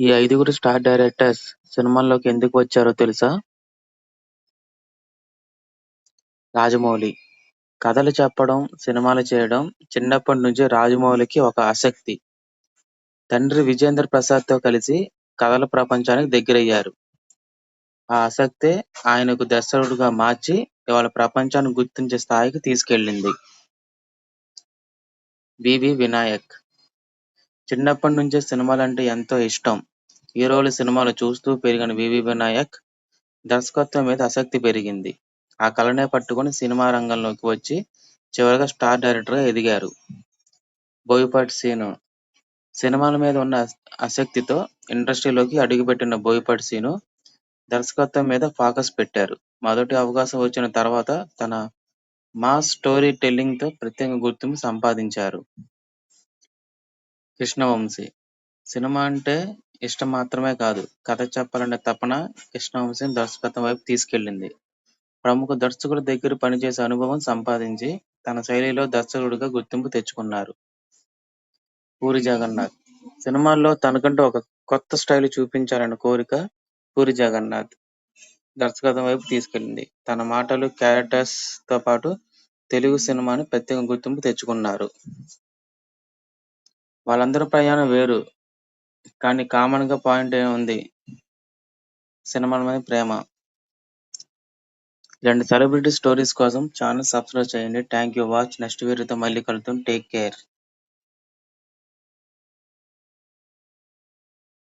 ఈ ఐదుగురు star directors సినిమాల్లోకి ఎందుకు వచ్చారో తెలుసా? రాజమౌళి. కథలు చెప్పడం, సినిమాలు చేయడం చిన్నప్పటి నుంచి రాజమౌళికి ఒక ఆసక్తి. తండ్రి విజేంద్ర ప్రసాద్‌తో కలిసి కథల ప్రపంచానికి దగ్గరయ్యారు. ఆ ఆసక్తే ఆయనకు దర్శకుడిగా మార్చి ఇవాళ ప్రపంచాన్ని గుర్తించే స్థాయికి తీసుకెళ్లింది. వివి వినాయక్. చిన్నప్పటి నుంచే సినిమాలంటే ఎంతో ఇష్టం. హీరోల సినిమాలు చూస్తూ పెరిగిన వివి వినాయక్ దర్శకత్వం మీద ఆసక్తి పెరిగింది. ఆ కలనే పట్టుకొని సినిమా రంగంలోకి వచ్చి చివరగా స్టార్ డైరెక్టర్‌గా ఎదిగారు. బోయపాటి శ్రీను. సినిమాల మీద ఉన్న ఆసక్తితో ఇండస్ట్రీలోకి అడుగుపెట్టిన బోయపాటి శ్రీను దర్శకత్వం మీద ఫోకస్ పెట్టారు. మొదటి అవకాశం వచ్చిన తర్వాత తన మాస్ స్టోరీ టెల్లింగ్‌తో ప్రత్యేక గుర్తింపు సంపాదించారు. కృష్ణవంశీ. సినిమా అంటే ఇష్టం మాత్రమే కాదు, కథ చెప్పాలనే తపన కృష్ణవంశీని దర్శకత్వం వైపు తీసుకెళ్లింది. ప్రముఖ దర్శకుల దగ్గర పనిచేసే అనుభవం సంపాదించి తన శైలిలో దర్శకుడిగా గుర్తింపు తెచ్చుకున్నారు. పూరి జగన్నాథ్. సినిమాల్లో తనకంటూ ఒక కొత్త స్టైల్ చూపించాలన్న కోరిక పూరి జగన్నాథ్ దర్శకత్వం వైపు తీసుకెళ్లింది. తన మాటలు, క్యారెక్టర్స్ తో పాటు తెలుగు సినిమాని ప్రత్యేక గుర్తింపు తెచ్చుకున్నారు. వాళ్ళందరి ప్రయాణం వేరు, కానీ కామన్ గా పాయింట్ ఉంది: సినిమాల మీద ప్రేమ. ఇలాంటి సెలబ్రిటీ స్టోరీస్ కోసం ఛానల్ సబ్స్క్రైబ్ చేయండి. Thank you watch. నెక్స్ట్ వీడియోతో మళ్ళీ కలుద్దాం. Take care.